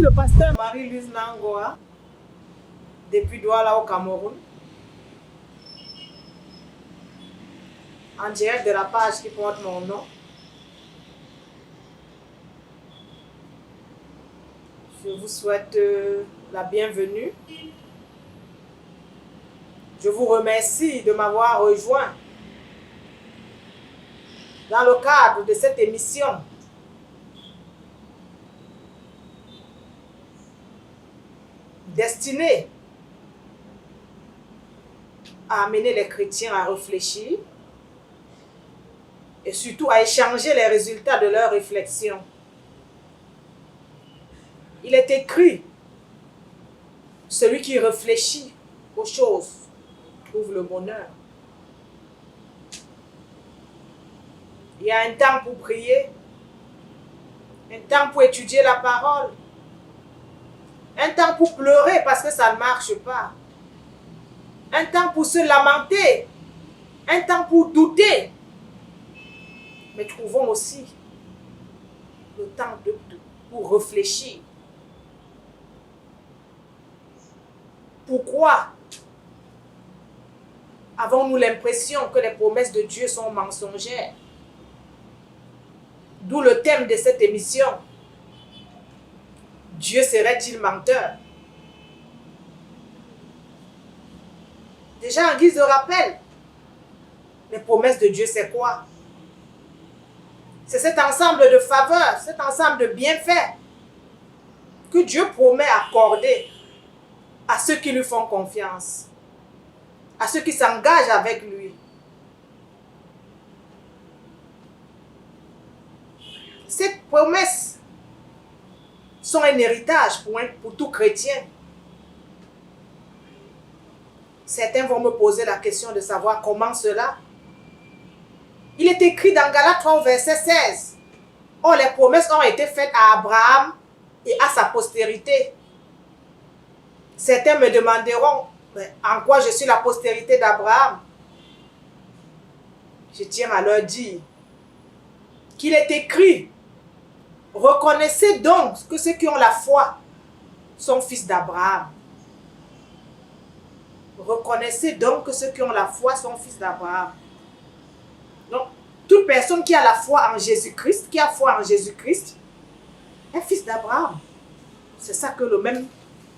le pasteur Marie-Louise Nangoa, depuis Douala au Cameroun, en direct de la page qui porte mon nom. Je vous souhaite la bienvenue. Je vous remercie de m'avoir rejoint dans le cadre de cette émission destinée à amener les chrétiens à réfléchir et surtout à échanger les résultats de leurs réflexions. Il est écrit, celui qui réfléchit aux choses trouve le bonheur. Il y a un temps pour prier, un temps pour étudier la parole, un temps pour pleurer parce que ça ne marche pas, un temps pour se lamenter, un temps pour douter. Mais trouvons aussi le temps pour réfléchir. Pourquoi avons-nous l'impression que les promesses de Dieu sont mensongères? D'où le thème de cette émission. Dieu serait-il menteur? Déjà en guise de rappel, les promesses de Dieu c'est quoi? C'est cet ensemble de faveurs, cet ensemble de bienfaits que Dieu promet accorder à ceux qui lui font confiance, à ceux qui s'engagent avec lui. Ces promesses sont un héritage pour tout chrétien. Certains vont me poser la question de savoir comment cela. Il est écrit dans Galates 3, verset 16. Oh, les promesses ont été faites à Abraham et à sa postérité. Certains me demanderont, en quoi je suis la postérité d'Abraham? Je tiens à leur dire qu'il est écrit, reconnaissez donc que ceux qui ont la foi sont fils d'Abraham. Reconnaissez donc que ceux qui ont la foi sont fils d'Abraham. Donc, toute personne qui a la foi en Jésus-Christ, qui a foi en Jésus-Christ, est fils d'Abraham. C'est ça que le même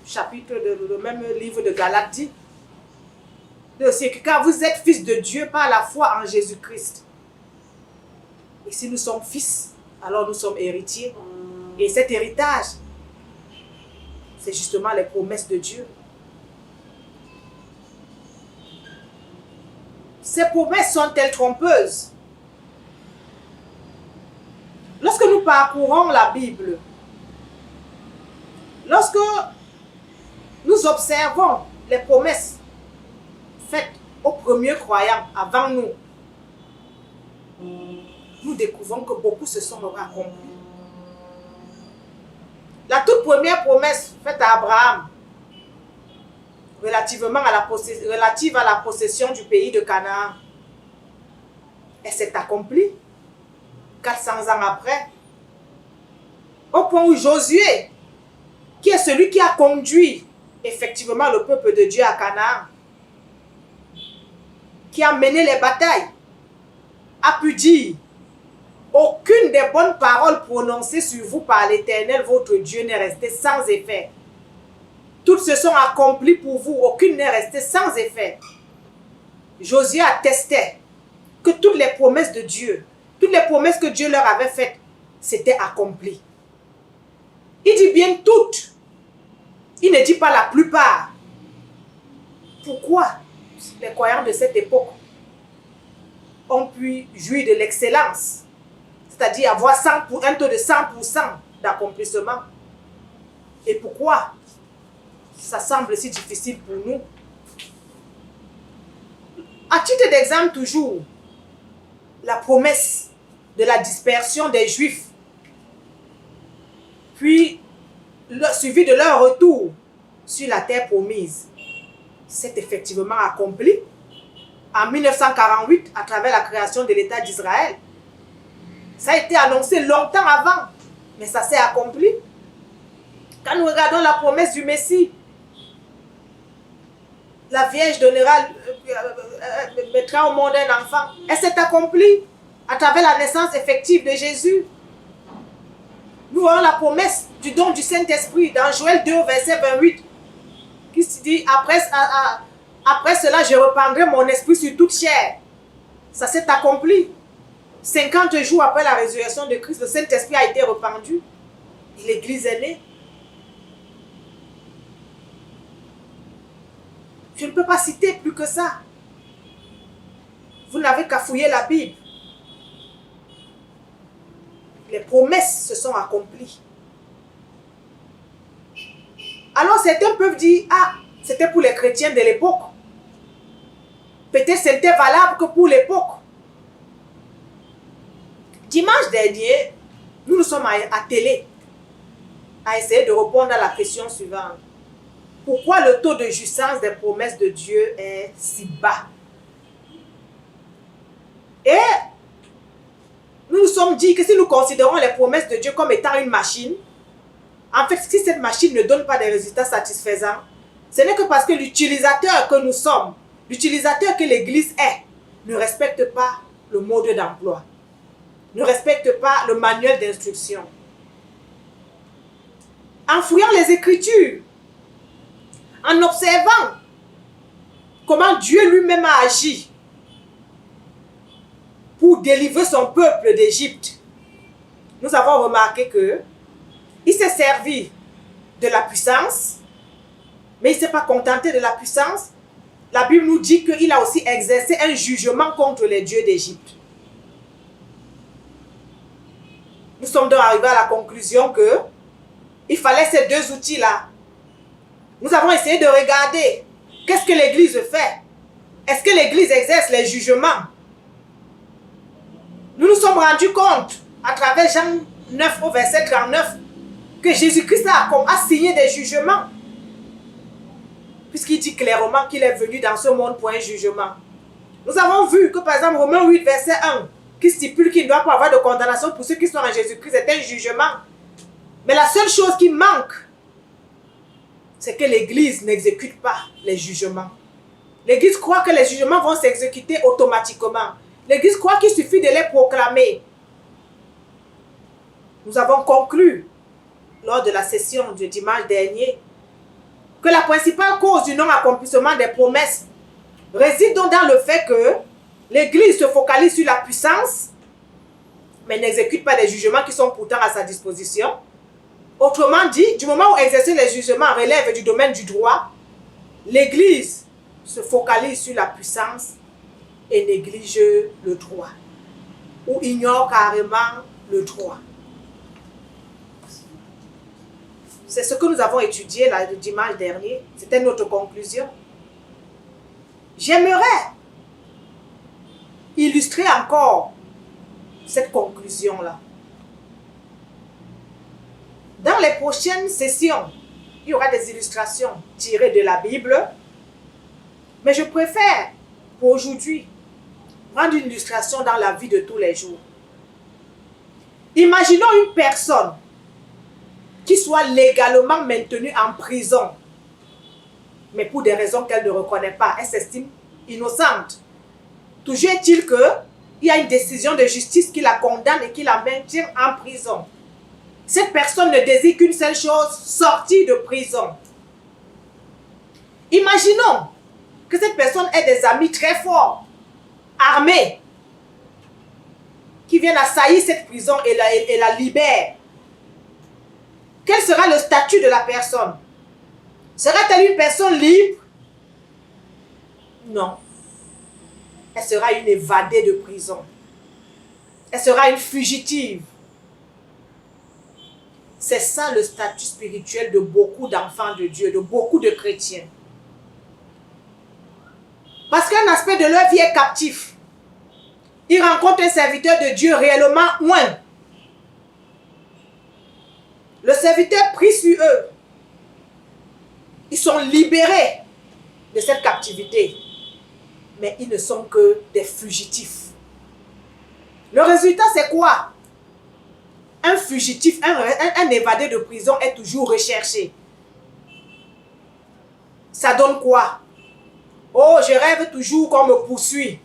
chapitre, le même livre de Galates dit. C'est que quand vous êtes fils de Dieu par la foi en Jésus-Christ, et si nous sommes fils, alors nous sommes héritiers. Et cet héritage, c'est justement les promesses de Dieu. Ces promesses sont-elles trompeuses? Lorsque nous parcourons la Bible, lorsque nous observons les promesses faites aux premiers croyants avant nous, nous découvrons que beaucoup se sont accomplis. La toute première promesse faite à Abraham, relative à la possession du pays de Canaan, elle s'est accomplie 400 ans après. Au point où Josué, qui est celui qui a conduit effectivement le peuple de Dieu à Canaan, qui a mené les batailles, a pu dire, aucune des bonnes paroles prononcées sur vous par l'Éternel, votre Dieu, n'est restée sans effet. Toutes se sont accomplies pour vous, aucune n'est restée sans effet. Josué attestait que toutes les promesses de Dieu, toutes les promesses que Dieu leur avait faites, s'étaient accomplies. Il dit bien toutes. Il ne dit pas la plupart. Pourquoi les croyants de cette époque ont pu jouir de l'excellence, c'est-à-dire avoir un taux de 100% d'accomplissement? Et pourquoi ça semble si difficile pour nous? À titre d'exemple toujours, la promesse de la dispersion des Juifs, puis suivi de leur retour sur la terre promise, s'est effectivement accompli en 1948 à travers la création de l'État d'Israël. Ça a été annoncé longtemps avant, mais ça s'est accompli. Quand nous regardons la promesse du Messie, la Vierge mettra au monde un enfant. Elle s'est accomplie à travers la naissance effective de Jésus. Nous voyons la promesse du don du Saint-Esprit dans Joël 2, verset 28, qui se dit, après cela, je reprendrai mon esprit sur toute chair. Ça s'est accompli. 50 jours après la résurrection de Christ, le Saint-Esprit a été répandu. Et l'Église est née. Je ne peux pas citer plus que ça. Vous n'avez qu'à fouiller la Bible. Les promesses se sont accomplies. Alors certains peuvent dire, ah, c'était pour les chrétiens de l'époque. Peut-être c'était valable que pour l'époque. Dimanche dernier, nous nous sommes attelés à essayer de répondre à la question suivante. Pourquoi le taux de jouissance des promesses de Dieu est si bas? Et nous nous sommes dit que si nous considérons les promesses de Dieu comme étant une machine, en fait, si cette machine ne donne pas des résultats satisfaisants, ce n'est que parce que l'utilisateur que nous sommes, l'utilisateur que l'Église est, ne respecte pas le mode d'emploi, ne respecte pas le manuel d'instruction. En fouillant les Écritures, en observant comment Dieu lui-même a agi pour délivrer son peuple d'Égypte, nous avons remarqué que il s'est servi de la puissance, mais il ne s'est pas contenté de la puissance. La Bible nous dit qu'il a aussi exercé un jugement contre les dieux d'Égypte. Nous sommes donc arrivés à la conclusion que il fallait ces deux outils-là. Nous avons essayé de regarder qu'est-ce que l'Église fait. Est-ce que l'Église exerce les jugements? Nous nous sommes rendus compte, à travers Jean 9 au verset 39, que Jésus-Christ a signé des jugements. Puisqu'il dit clairement qu'il est venu dans ce monde pour un jugement. Nous avons vu que, par exemple, Romains 8, verset 1, qui stipule qu'il ne doit pas avoir de condamnation pour ceux qui sont en Jésus-Christ, c'est un jugement. Mais la seule chose qui manque, c'est que l'Église n'exécute pas les jugements. L'Église croit que les jugements vont s'exécuter automatiquement. L'Église croit qu'il suffit de les proclamer. Nous avons conclu, lors de la session du dimanche dernier, que la principale cause du non-accomplissement des promesses réside donc dans le fait que l'Église se focalise sur la puissance, mais n'exécute pas les jugements qui sont pourtant à sa disposition. Autrement dit, du moment où exercer les jugements relève du domaine du droit, l'Église se focalise sur la puissance et néglige le droit, ou ignore carrément le droit. C'est ce que nous avons étudié là, le dimanche dernier. C'était notre conclusion. J'aimerais illustrer encore cette conclusion-là. Dans les prochaines sessions, il y aura des illustrations tirées de la Bible. Mais je préfère, pour aujourd'hui, prendre une illustration dans la vie de tous les jours. Imaginons une personne qui soit légalement maintenue en prison, mais pour des raisons qu'elle ne reconnaît pas, elle s'estime innocente. Toujours est-il qu'il y a une décision de justice qui la condamne et qui la maintient en prison. Cette personne ne désire qu'une seule chose, sortir de prison. Imaginons que cette personne ait des amis très forts, armés, qui viennent assaillir cette prison et la libèrent. Quel sera le statut de la personne? Sera-t-elle une personne libre? Non. Elle sera une évadée de prison. Elle sera une fugitive. C'est ça le statut spirituel de beaucoup d'enfants de Dieu, de beaucoup de chrétiens. Parce qu'un aspect de leur vie est captif. Ils rencontrent un serviteur de Dieu réellement loin. Le serviteur prie sur eux. Ils sont libérés de cette captivité. Mais ils ne sont que des fugitifs. Le résultat, c'est quoi? un fugitif, un évadé de prison est toujours recherché. Ça donne quoi? Oh, je rêve toujours qu'on me poursuit.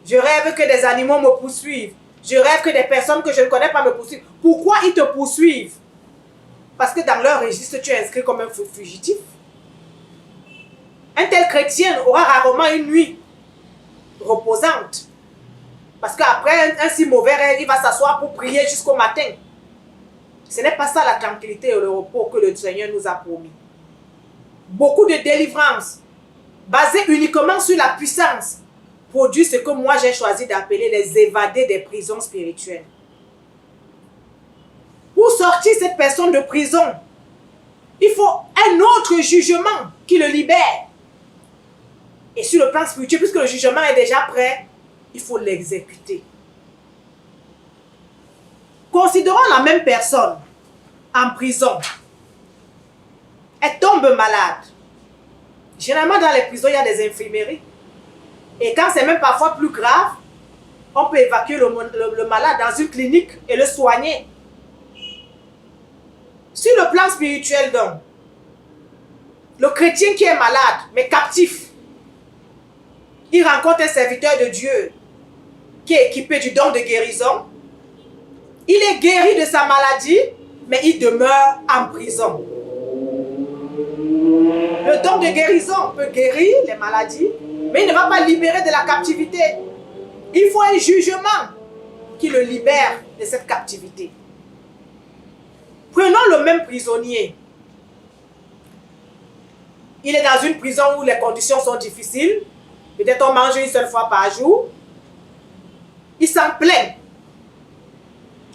Je rêve que des animaux me poursuivent. Je rêve que des personnes que je ne connais pas me poursuivent. Pourquoi ils te poursuivent? Parce que dans leur registre, tu es inscrit comme un fugitif. Un tel chrétien aura rarement une nuit reposante. Parce qu'après un si mauvais rêve, il va s'asseoir pour prier jusqu'au matin. Ce n'est pas ça la tranquillité et le repos que le Seigneur nous a promis. Beaucoup de délivrances basées uniquement sur la puissance produisent ce que moi j'ai choisi d'appeler les évadés des prisons spirituelles. Pour sortir cette personne de prison, il faut un autre jugement qui le libère. Et sur le plan spirituel, puisque le jugement est déjà prêt, il faut l'exécuter. Considérons la même personne en prison. Elle tombe malade. Généralement, dans les prisons, il y a des infirmeries. Et quand c'est même parfois plus grave, on peut évacuer le malade dans une clinique et le soigner. Sur le plan spirituel, donc, le chrétien qui est malade, mais captif, il rencontre un serviteur de Dieu qui est équipé du don de guérison. Il est guéri de sa maladie, mais il demeure en prison. Le don de guérison peut guérir les maladies, mais il ne va pas libérer de la captivité. Il faut un jugement qui le libère de cette captivité. Prenons le même prisonnier. Il est dans une prison où les conditions sont difficiles. Peut-être on mange une seule fois par jour. Il s'en plaint.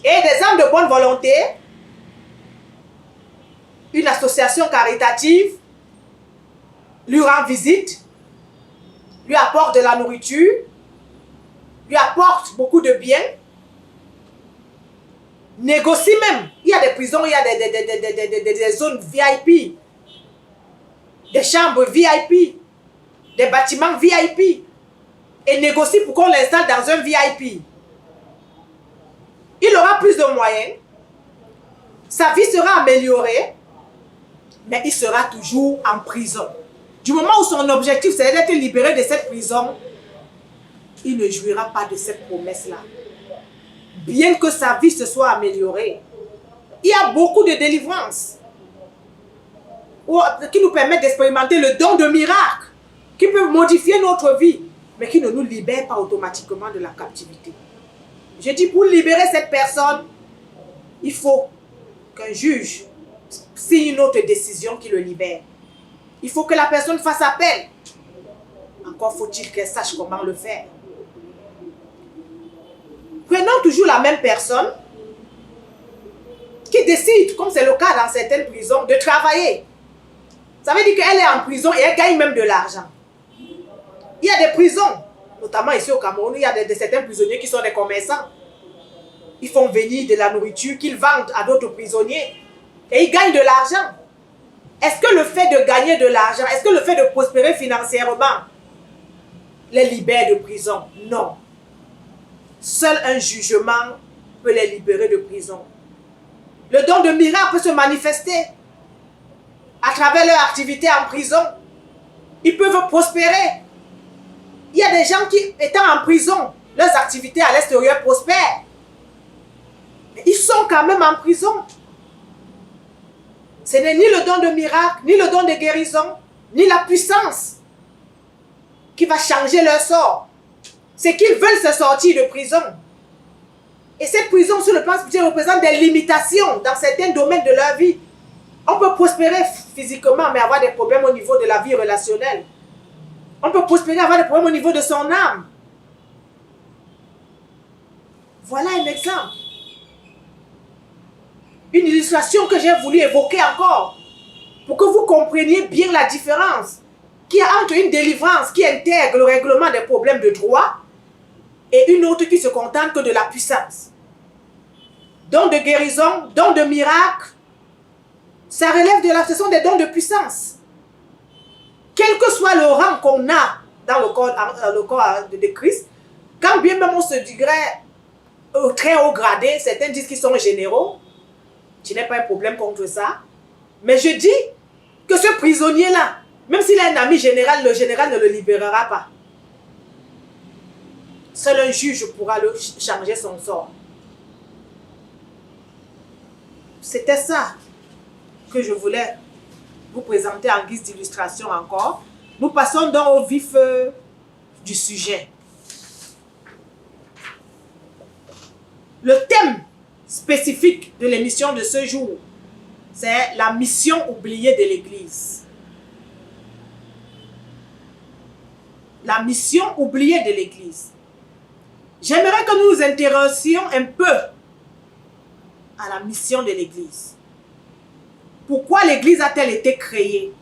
Et des hommes de bonne volonté, une association caritative, lui rend visite, lui apporte de la nourriture, lui apporte beaucoup de biens, négocie même. Il y a des prisons, il y a des zones VIP, des chambres VIP, des bâtiments VIP, et négocie pour qu'on l'installe dans un VIP. Il aura plus de moyens, sa vie sera améliorée, mais il sera toujours en prison. Du moment où son objectif c'est d'être libéré de cette prison, il ne jouira pas de cette promesse-là. Bien que sa vie se soit améliorée, il y a beaucoup de délivrances qui nous permettent d'expérimenter le don de miracles, qui peuvent modifier notre vie, mais qui ne nous libèrent pas automatiquement de la captivité. Je dis, pour libérer cette personne, il faut qu'un juge signe une autre décision qui le libère. Il faut que la personne fasse appel. Encore faut-il qu'elle sache comment le faire. Prenons toujours la même personne qui décide, comme c'est le cas dans certaines prisons, de travailler. Ça veut dire qu'elle est en prison et elle gagne même de l'argent. Il y a des prisons, notamment ici au Cameroun, il y a certains prisonniers qui sont des commerçants. Ils font venir de la nourriture qu'ils vendent à d'autres prisonniers et ils gagnent de l'argent. Est-ce que le fait de gagner de l'argent, est-ce que le fait de prospérer financièrement les libère de prison? Non. Seul un jugement peut les libérer de prison. Le don de miracle peut se manifester à travers leur activité en prison. Ils peuvent prospérer. Il y a des gens qui, étant en prison, leurs activités à l'extérieur prospèrent. Mais ils sont quand même en prison. Ce n'est ni le don de miracle, ni le don de guérison, ni la puissance qui va changer leur sort. C'est qu'ils veulent se sortir de prison. Et cette prison sur le plan spirituel représente des limitations dans certains domaines de leur vie. On peut prospérer physiquement, mais avoir des problèmes au niveau de la vie relationnelle. On peut prospérer, avoir des problèmes au niveau de son âme. Voilà un exemple. Une illustration que j'ai voulu évoquer encore, pour que vous compreniez bien la différence qu'il y a entre une délivrance qui intègre le règlement des problèmes de droit et une autre qui se contente que de la puissance. Don de guérison, don de miracle, ça relève de la session des dons de puissance. Quel que soit le rang qu'on a dans le corps de Christ, quand bien même on se dirait très haut gradé, certains disent qu'ils sont généraux, Je n'ai pas un problème contre ça. Mais je dis que ce prisonnier-là, même s'il a un ami général, le général ne le libérera pas. Seul un juge pourra le changer son sort. C'était ça que je voulais vous présenter en guise d'illustration encore. Nous passons donc au vif du sujet. Le thème spécifique de l'émission de ce jour, c'est la mission oubliée de l'Église. La mission oubliée de l'Église. J'aimerais que nous nous intéressions un peu à la mission de l'Église. Pourquoi l'Église a-t-elle été créée?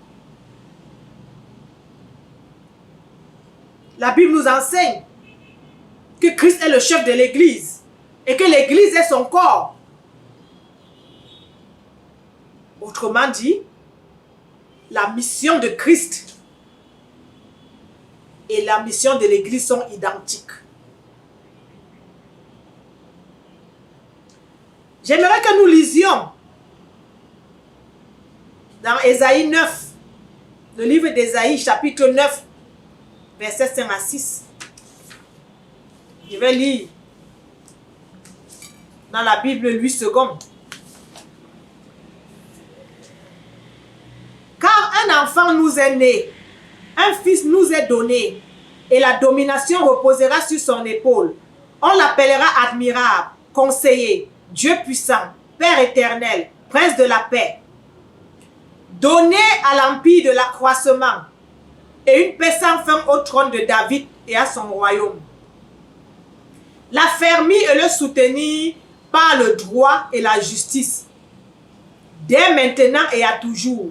La Bible nous enseigne que Christ est le chef de l'Église et que l'Église est son corps. Autrement dit, la mission de Christ et la mission de l'Église sont identiques. J'aimerais que nous lisions dans Ésaïe 9, le livre d'Ésaïe, chapitre 9, versets 5 à 6. Je vais lire dans la Bible 8 secondes. Car un enfant nous est né, un fils nous est donné, et la domination reposera sur son épaule. On l'appellera admirable, conseiller, Dieu puissant, Père éternel, Prince de la paix. Donné à l'empire de l'accroissement et une paix sans fin au trône de David et à son royaume. L'affermir et le soutenir par le droit et la justice, dès maintenant et à toujours.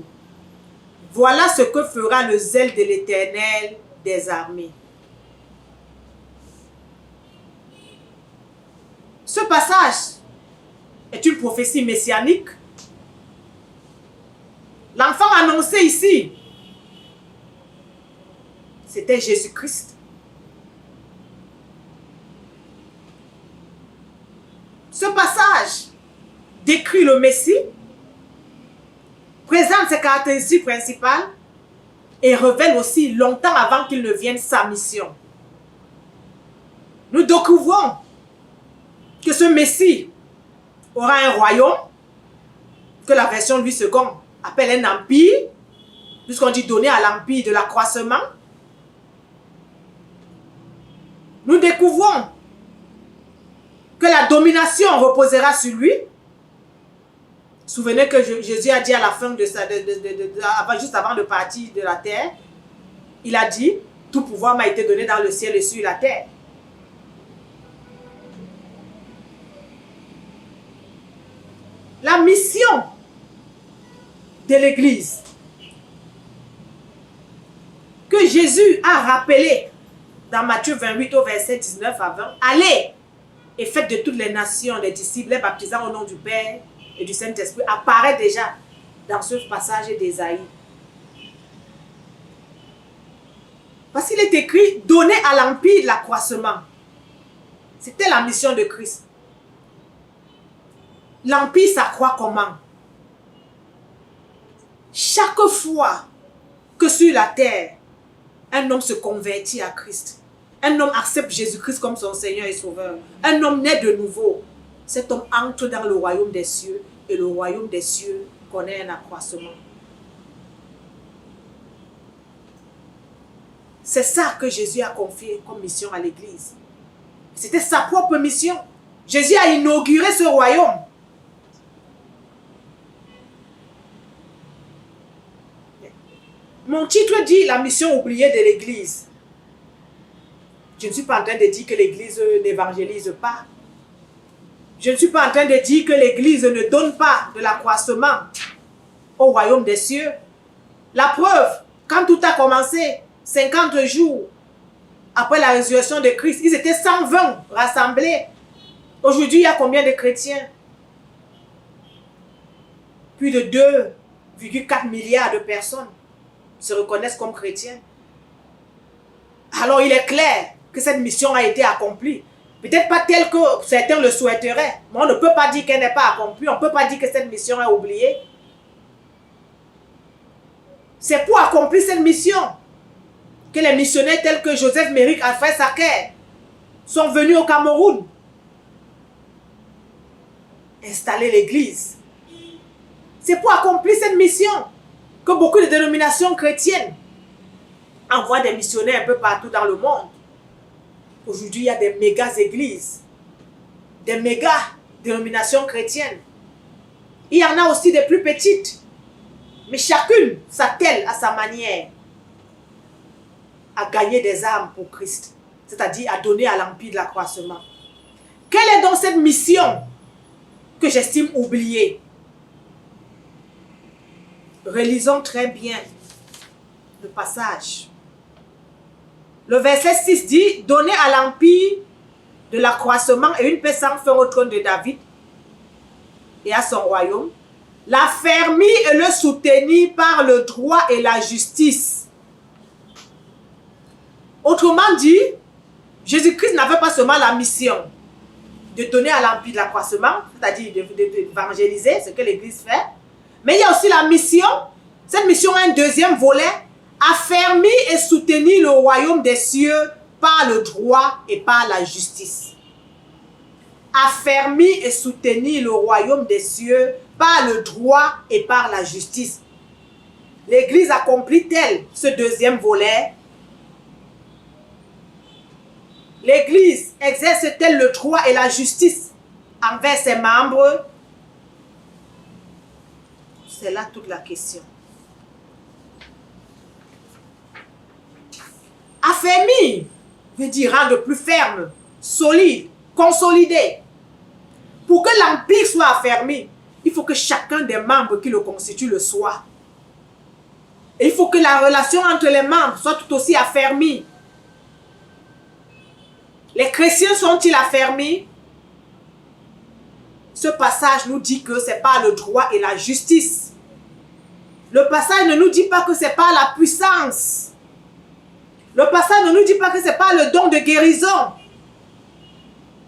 Voilà ce que fera le zèle de l'Éternel des armées. Ce passage est une prophétie messianique. L'enfant annoncé ici, c'était Jésus-Christ. Ce passage décrit le Messie, présente ses caractéristiques principales et révèle aussi longtemps avant qu'il ne vienne sa mission. Nous découvrons que ce Messie aura un royaume, que la version Louis II appelle un empire, puisqu'on dit donner à l'empire de l'accroissement. Nous découvrons que la domination reposera sur lui. Souvenez que Jésus a dit à la fin de sa, juste avant de partir de la terre, il a dit, tout pouvoir m'a été donné dans le ciel et sur la terre. La mission de l'Église que Jésus a rappelée dans Matthieu 28 au verset 19 à 20. Allez et faites de toutes les nations des disciples, les baptisant au nom du Père et du Saint-Esprit, apparaît déjà dans ce passage d'Ésaïe. Parce qu'il est écrit, donner à l'empire l'accroissement. C'était la mission de Christ. L'empire s'accroît comment? Chaque fois que sur la terre, un homme se convertit à Christ, un homme accepte Jésus-Christ comme son Seigneur et Sauveur, un homme naît de nouveau, cet homme entre dans le royaume des cieux et le royaume des cieux connaît un accroissement. C'est ça que Jésus a confié comme mission à l'Église. C'était sa propre mission. Jésus a inauguré ce royaume. Mon titre dit la mission oubliée de l'Église. Je ne suis pas en train de dire que l'Église n'évangélise pas. Je ne suis pas en train de dire que l'Église ne donne pas de l'accroissement au royaume des cieux. La preuve, quand tout a commencé, 50 jours après la résurrection de Christ, ils étaient 120 rassemblés. Aujourd'hui, il y a combien de chrétiens? Plus de 2,4 milliards de personnes se reconnaissent comme chrétiens. Alors il est clair que cette mission a été accomplie. Peut-être pas telle que certains le souhaiteraient, mais on ne peut pas dire qu'elle n'est pas accomplie, on ne peut pas dire que cette mission est oubliée. C'est pour accomplir cette mission que les missionnaires tels que Joseph Méric, Alfred Sacker sont venus au Cameroun installer l'église. C'est pour accomplir cette mission que beaucoup de dénominations chrétiennes envoient des missionnaires un peu partout dans le monde. Aujourd'hui, il y a des méga églises, des méga dénominations chrétiennes. Il y en a aussi des plus petites, mais chacune s'attelle à sa manière à gagner des âmes pour Christ, c'est-à-dire à donner à l'empire de l'accroissement. Quelle est donc cette mission que j'estime oubliée? Relisons très bien le passage. Le verset 6 dit, « Donnez à l'empire de l'accroissement et une paix sans fin au trône de David et à son royaume, l'affermir et le soutenir par le droit et la justice. » Autrement dit, Jésus-Christ n'avait pas seulement la mission de donner à l'empire de l'accroissement, c'est-à-dire d'évangéliser, ce que l'Église fait, mais il y a aussi la mission, cette mission a un deuxième volet, affermir et soutenir le royaume des cieux par le droit et par la justice. Affermir et soutenir le royaume des cieux par le droit et par la justice. L'Église accomplit-elle ce deuxième volet? L'Église exerce-t-elle le droit et la justice envers ses membres? C'est là toute la question. Affermir veut dire rendre plus ferme, solide, consolidé. Pour que l'empire soit affermi, il faut que chacun des membres qui le constituent le soit. Et il faut que la relation entre les membres soit tout aussi affermie. Les chrétiens sont-ils affermis? Ce passage nous dit que c'est par le droit et la justice. Le passage ne nous dit pas que c'est par la puissance. Le passage ne nous dit pas que c'est par le don de guérison.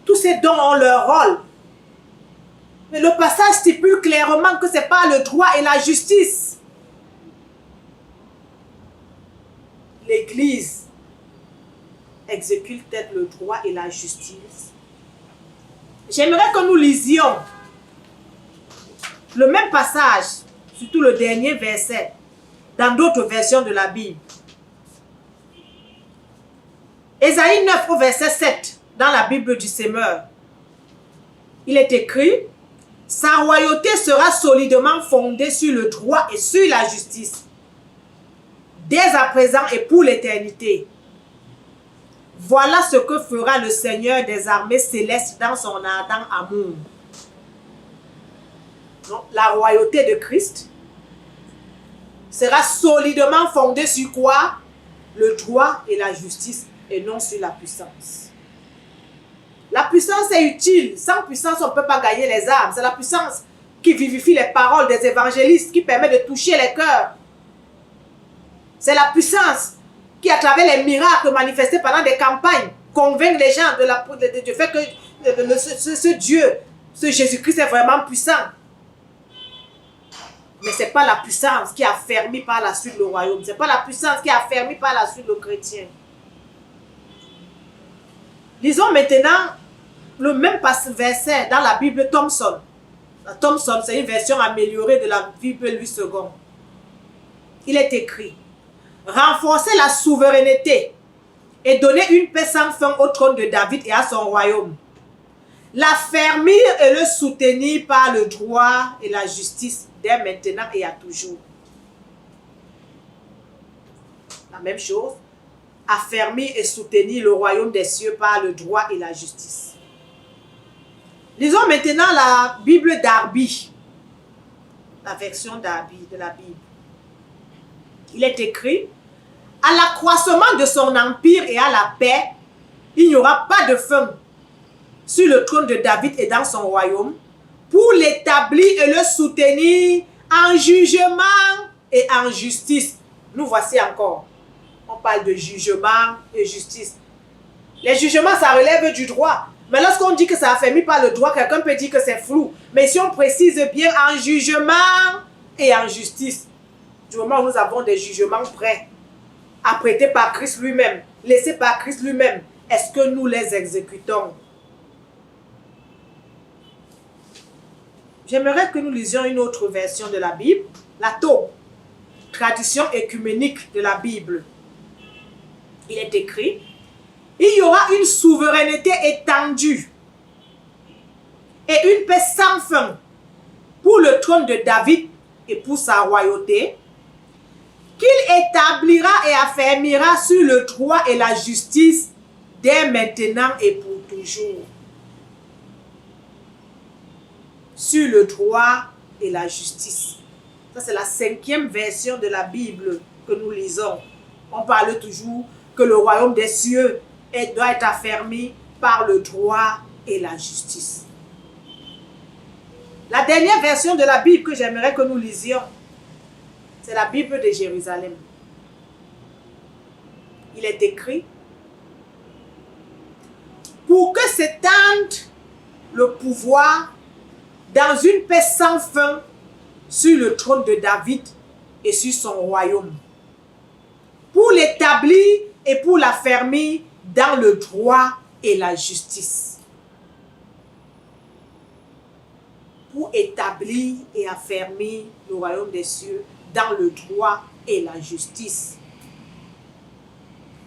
Tous ces dons ont leur rôle. Mais le passage stipule clairement que c'est par le droit et la justice. L'Église exécute-t-elle le droit et la justice? J'aimerais que nous lisions le même passage, surtout le dernier verset, dans d'autres versions de la Bible. Ésaïe 9 au verset 7, dans la Bible du Semeur, il est écrit, « Sa royauté sera solidement fondée sur le droit et sur la justice, dès à présent et pour l'éternité. Voilà ce que fera le Seigneur des armées célestes dans son ardent amour. » Donc, la royauté de Christ sera solidement fondée sur quoi? Le droit et la justice, et non sur la puissance. La puissance est utile. Sans puissance, on ne peut pas gagner les âmes. C'est la puissance qui vivifie les paroles des évangélistes, qui permet de toucher les cœurs. C'est la puissance qui, à travers les miracles manifestés pendant des campagnes, convainc les gens du fait que ce Dieu, ce Jésus-Christ est vraiment puissant. Mais ce n'est pas la puissance qui a affermi par la suite le royaume. Ce n'est pas la puissance qui a affermi par la suite le chrétien. Lisons maintenant le même verset dans la Bible Thompson. La Thompson, c'est une version améliorée de la Bible Louis II. Il est écrit, « Renforcer la souveraineté et donner une paix sans fin au trône de David et à son royaume. L'affermir et le soutenir par le droit et la justice dès maintenant et à toujours. » La même chose. Affermir et soutenir le royaume des cieux par le droit et la justice. Lisons maintenant la Bible Darby, la version Darby de la Bible. Il est écrit, « À l'accroissement de son empire et à la paix, il n'y aura pas de fin sur le trône de David et dans son royaume, pour l'établir et le soutenir en jugement et en justice. » Nous voici encore. On parle de jugement et justice. Les jugements, ça relève du droit. Mais lorsqu'on dit que c'est affermi par le droit, quelqu'un peut dire que c'est flou. Mais si on précise bien en jugement et en justice, du moment où nous avons des jugements prêts, apprêtés par Christ lui-même, laissés par Christ lui-même, est-ce que nous les exécutons? J'aimerais que nous lisions une autre version de la Bible, la Tau, tradition écuménique de la Bible. Il est écrit: il y aura une souveraineté étendue et une paix sans fin pour le trône de David et pour sa royauté, qu'il établira et affermira sur le droit et la justice dès maintenant et pour toujours. Sur le droit et la justice. Ça, c'est la 5e version de la Bible que nous lisons. On parle toujours que le royaume des cieux doit être affermi par le droit et la justice. La dernière version de la Bible que j'aimerais que nous lisions, c'est la Bible de Jérusalem. Il est écrit: pour que s'étende le pouvoir dans une paix sans fin sur le trône de David et sur son royaume, pour l'établir et pour l'affermir dans le droit et la justice. Pour établir et affermir le royaume des cieux dans le droit et la justice.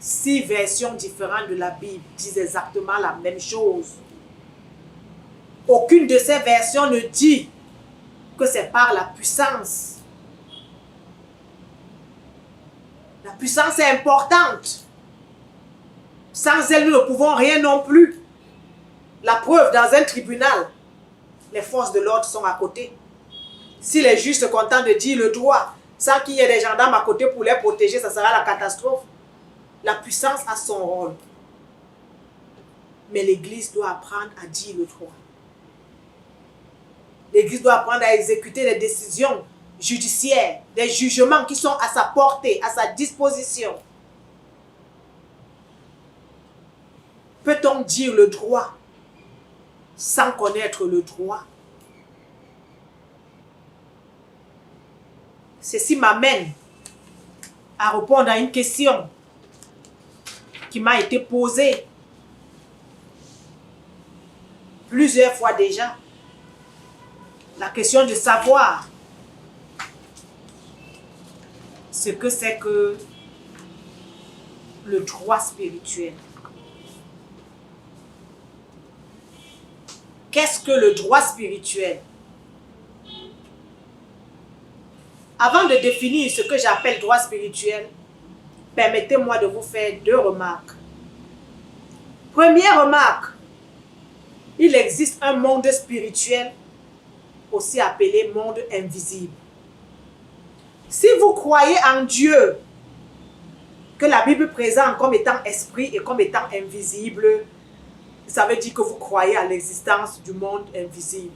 6 versions différentes de la Bible disent exactement la même chose. Aucune de ces versions ne dit que c'est par la puissance. La puissance est importante. Sans elle, nous ne pouvons rien non plus. La preuve, dans un tribunal, les forces de l'ordre sont à côté. Si les juges se contentent de dire le droit, sans qu'il y ait des gendarmes à côté pour les protéger, ça sera la catastrophe. La puissance a son rôle. Mais l'Église doit apprendre à dire le droit. L'Église doit apprendre à exécuter les décisions judiciaires, des jugements qui sont à sa portée, à sa disposition. Peut-on dire le droit sans connaître le droit? Ceci m'amène à répondre à une question qui m'a été posée plusieurs fois déjà. La question de savoir ce que c'est que le droit spirituel. Qu'est-ce que le droit spirituel? Avant de définir ce que j'appelle droit spirituel, permettez-moi de vous faire 2 remarques. Première remarque, il existe un monde spirituel, aussi appelé monde invisible. Si vous croyez en Dieu, que la Bible présente comme étant esprit et comme étant invisible, ça veut dire que vous croyez à l'existence du monde invisible.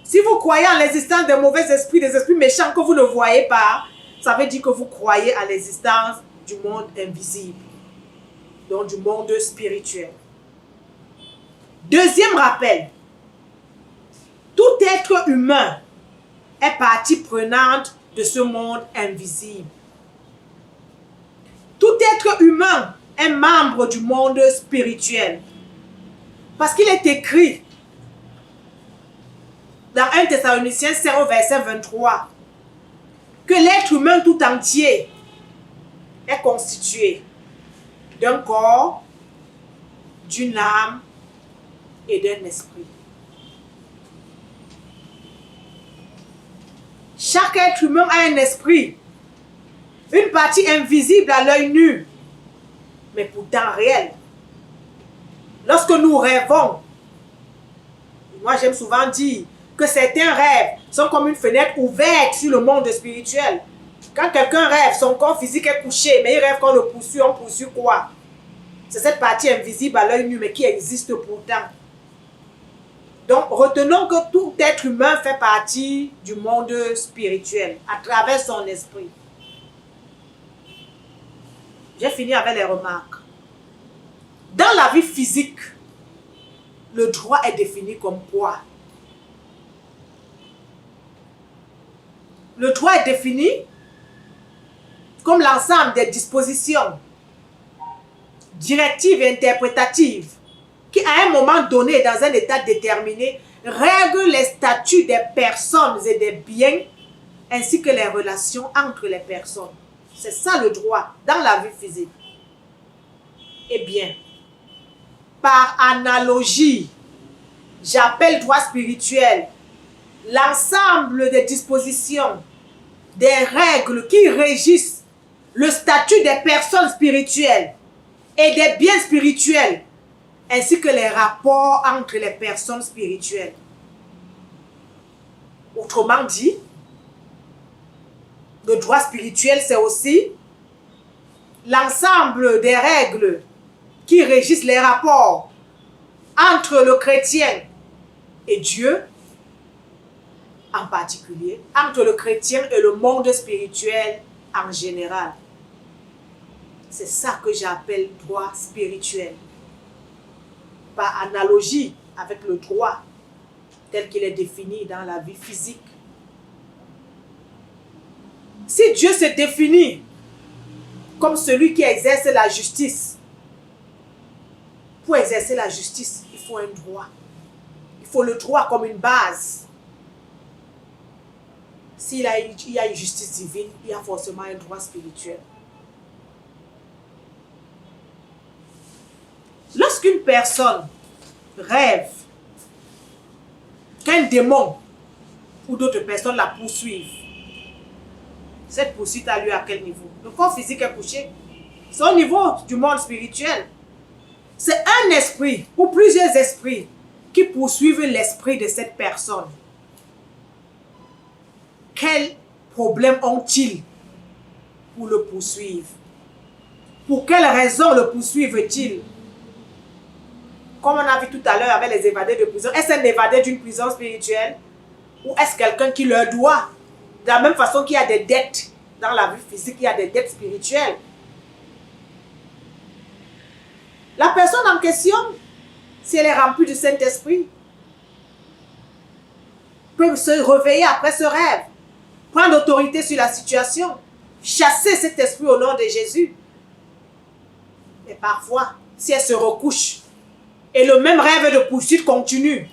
Si vous croyez en l'existence des mauvais esprits, des esprits méchants que vous ne voyez pas, ça veut dire que vous croyez à l'existence du monde invisible, donc du monde spirituel. Deuxième rappel, tout être humain est partie prenante de ce monde invisible. Tout être humain est membre du monde spirituel. Parce qu'il est écrit dans 1 Thessaloniciens 5 verset 23 que l'être humain tout entier est constitué d'un corps, d'une âme et d'un esprit. Chaque être humain a un esprit, une partie invisible à l'œil nu, mais pourtant réelle. Lorsque nous rêvons, moi j'aime souvent dire que certains rêves sont comme une fenêtre ouverte sur le monde spirituel. Quand quelqu'un rêve, son corps physique est couché, mais il rêve qu'on le poursuit, on poursuit quoi? C'est cette partie invisible à l'œil nu, mais qui existe pourtant. Donc, retenons que tout être humain fait partie du monde spirituel, à travers son esprit. J'ai fini avec les remarques. Dans la vie physique, Le droit est défini comme quoi? Le droit est défini comme l'ensemble des dispositions directives et interprétatives qui, à un moment donné, dans un état déterminé, règlent les statuts des personnes et des biens ainsi que les relations entre les personnes. C'est ça le droit dans la vie physique. Eh bien, par analogie, j'appelle droit spirituel l'ensemble des dispositions, des règles qui régissent le statut des personnes spirituelles et des biens spirituels, ainsi que les rapports entre les personnes spirituelles. Autrement dit, le droit spirituel, c'est aussi l'ensemble des règles qui régissent les rapports entre le chrétien et Dieu, en particulier, entre le chrétien et le monde spirituel en général. C'est ça que j'appelle droit spirituel. Par analogie avec le droit tel qu'il est défini dans la vie physique. Si Dieu se définit comme celui qui exerce la justice, pour exercer la justice, il faut un droit. Il faut le droit comme une base. S'il y a une justice divine, il y a forcément un droit spirituel. Lorsqu'une personne rêve qu'un démon ou d'autres personnes la poursuivent, cette poursuite a lieu à quel niveau? Le corps physique est couché. C'est au niveau du monde spirituel. C'est un esprit ou plusieurs esprits qui poursuivent l'esprit de cette personne. Quel problème ont-ils pour le poursuivre? Pour quelle raison le poursuivent-ils? Comme on a vu tout à l'heure avec les évadés de prison, est-ce un évadé d'une prison spirituelle? Ou est-ce quelqu'un qui leur doit? De la même façon qu'il y a des dettes dans la vie physique, il y a des dettes spirituelles. La personne en question, si elle est remplie du Saint-Esprit, peut se réveiller après ce rêve, prendre autorité sur la situation, chasser cet esprit au nom de Jésus. Mais parfois, si elle se recouche et le même rêve de poursuite continue,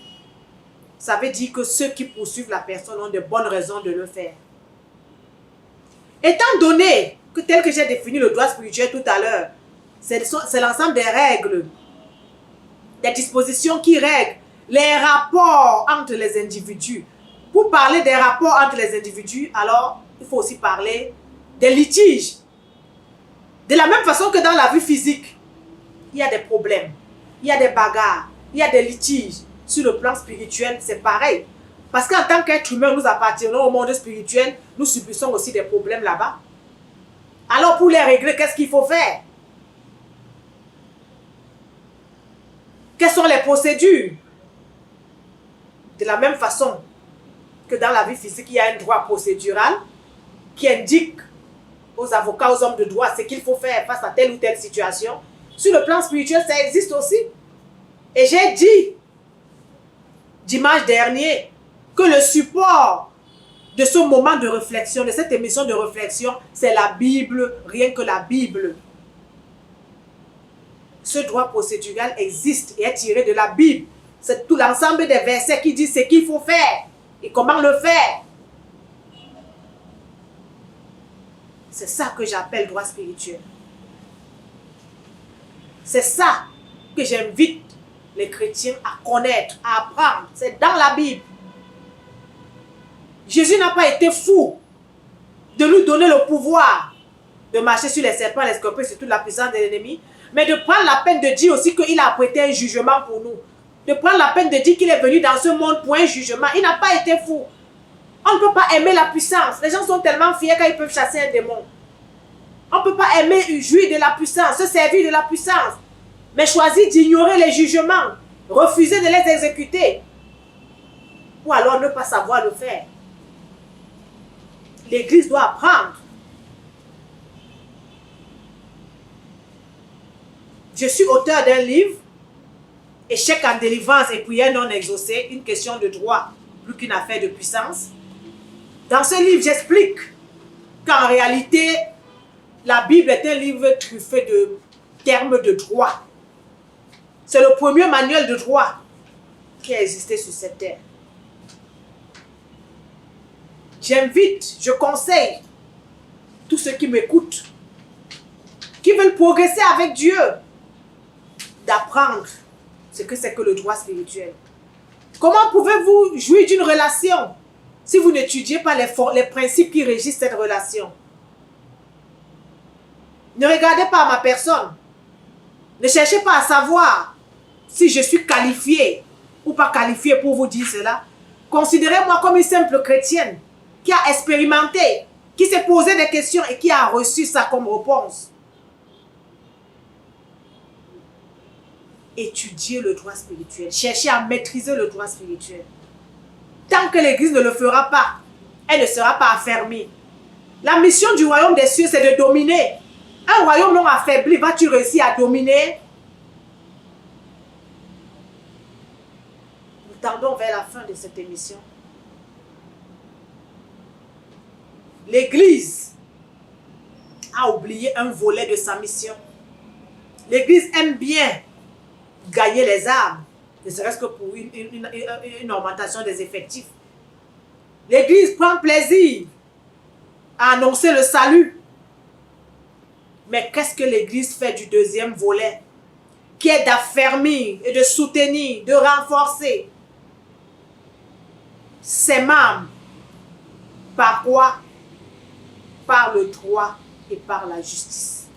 ça veut dire que ceux qui poursuivent la personne ont de bonnes raisons de le faire. Étant donné que tel que j'ai défini le droit spirituel tout à l'heure, c'est l'ensemble des règles, des dispositions qui règlent les rapports entre les individus. Pour parler des rapports entre les individus, alors il faut aussi parler des litiges. De la même façon que dans la vie physique, il y a des problèmes, il y a des bagarres, il y a des litiges. Sur le plan spirituel, c'est pareil. Parce qu'en tant qu'être humain, nous appartenons au monde spirituel, nous subissons aussi des problèmes là-bas. Alors pour les régler, qu'est-ce qu'il faut faire? Quelles sont les procédures? De la même façon que dans la vie physique, il y a un droit procédural qui indique aux avocats, aux hommes de droit ce qu'il faut faire face à telle ou telle situation. Sur le plan spirituel, ça existe aussi. Et j'ai dit dimanche dernier que le support de ce moment de réflexion, de cette émission de réflexion, c'est la Bible, rien que la Bible. Ce droit procédural existe et est tiré de la Bible. C'est tout l'ensemble des versets qui disent ce qu'il faut faire et comment le faire. C'est ça que j'appelle droit spirituel. C'est ça que j'invite les chrétiens à connaître, à apprendre. C'est dans la Bible. Jésus n'a pas été fou de nous donner le pouvoir de marcher sur les serpents, les scorpions, sur toute la puissance de l'ennemi, mais de prendre la peine de dire aussi qu'il a prêté un jugement pour nous. De prendre la peine de dire qu'il est venu dans ce monde pour un jugement. Il n'a pas été fou. On ne peut pas aimer la puissance. Les gens sont tellement fiers quand ils peuvent chasser un démon. On ne peut pas aimer jouir de la puissance, se servir de la puissance, mais choisir d'ignorer les jugements, refuser de les exécuter, ou alors ne pas savoir le faire. L'Église doit apprendre. Je suis auteur d'un livre échec en délivrance et prière non exaucée, une question de droit, plus qu'une affaire de puissance. Dans ce livre, j'explique qu'en réalité, la Bible est un livre truffé de termes de droit. C'est le premier manuel de droit qui a existé sur cette terre. J'invite, je conseille tous ceux qui m'écoutent, qui veulent progresser avec Dieu, d'apprendre ce que c'est que le droit spirituel. Comment pouvez-vous jouir d'une relation si vous n'étudiez pas les principes qui régissent cette relation? Ne regardez pas ma personne. Ne cherchez pas à savoir si je suis qualifiée ou pas qualifiée pour vous dire cela. Considérez-moi comme une simple chrétienne qui a expérimenté, qui s'est posé des questions et qui a reçu ça comme réponse. Étudiez le droit spirituel. Cherchez à maîtriser le droit spirituel. Tant que l'Église ne le fera pas, elle ne sera pas affermie. La mission du royaume des cieux, c'est de dominer. Un royaume non affaibli, vas-tu réussir à dominer? Nous tendons vers la fin de cette émission. L'Église a oublié un volet de sa mission. L'Église aime bien gagner les âmes, ne serait-ce que pour une augmentation des effectifs. L'Église prend plaisir à annoncer le salut. Mais qu'est-ce que l'Église fait du deuxième volet, qui est d'affermir et de soutenir, de renforcer ses membres? Par quoi? Par le droit et par la justice.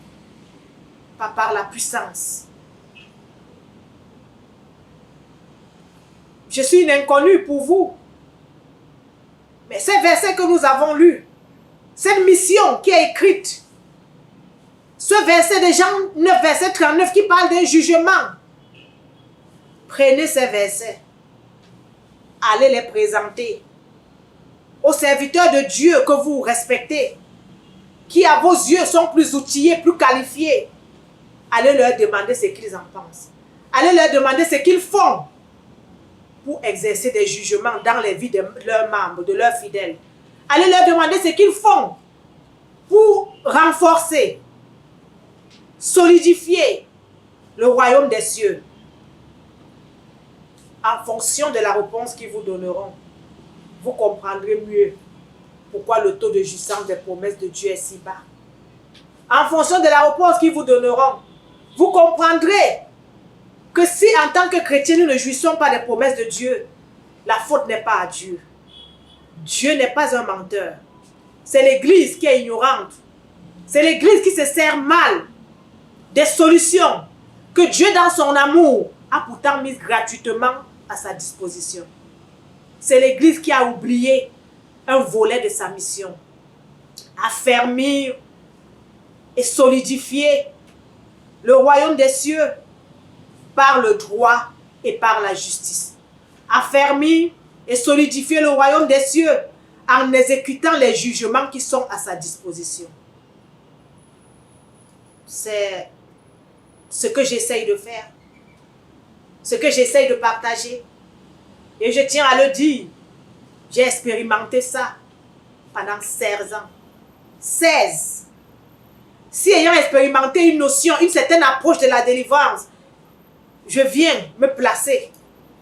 Pas par la puissance. Je suis une inconnue pour vous. Mais ces versets que nous avons lus, cette mission qui est écrite, ce verset de Jean 9, verset 39 qui parle d'un jugement, prenez ces versets, allez les présenter aux serviteurs de Dieu que vous respectez, qui à vos yeux sont plus outillés, plus qualifiés. Allez leur demander ce qu'ils en pensent. Allez leur demander ce qu'ils font pour exercer des jugements dans les vies de leurs membres, de leurs fidèles. Allez leur demander ce qu'ils font pour renforcer, solidifier le royaume des cieux. En fonction de la réponse qu'ils vous donneront, vous comprendrez mieux pourquoi le taux de jouissance des promesses de Dieu est si bas. En fonction de la réponse qu'ils vous donneront, vous comprendrez que si en tant que chrétien nous ne jouissons pas des promesses de Dieu, la faute n'est pas à Dieu. Dieu n'est pas un menteur. C'est l'Église qui est ignorante. C'est l'Église qui se sert mal des solutions que Dieu dans son amour a pourtant mises gratuitement à sa disposition. C'est l'Église qui a oublié un volet de sa mission. Affermir et solidifier le royaume des cieux par le droit et par la justice. Affermir et solidifier le royaume des cieux en exécutant les jugements qui sont à sa disposition. C'est ce que j'essaye de faire, ce que j'essaye de partager. Et je tiens à le dire, j'ai expérimenté ça pendant 16 ans. 16. Si ayant expérimenté une notion, une certaine approche de la délivrance, je viens me placer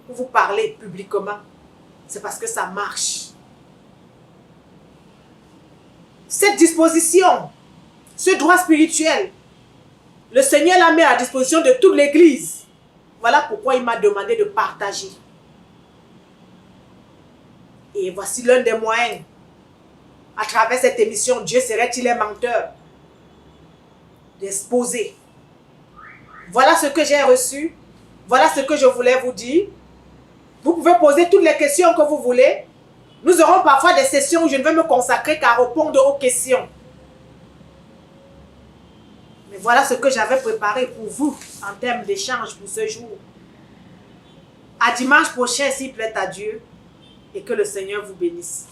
pour vous parler publiquement, c'est parce que ça marche. Cette disposition, ce droit spirituel, le Seigneur l'a mis à la disposition de toute l'Église. Voilà pourquoi il m'a demandé de partager. Et voici l'un des moyens. À travers cette émission, Dieu serait-il un menteur? D'exposer. Voilà ce que j'ai reçu. Voilà ce que je voulais vous dire. Vous pouvez poser toutes les questions que vous voulez. Nous aurons parfois des sessions où je ne vais me consacrer qu'à répondre aux questions. Mais voilà ce que j'avais préparé pour vous en termes d'échange pour ce jour. À dimanche prochain, s'il plaît à Dieu, et que le Seigneur vous bénisse.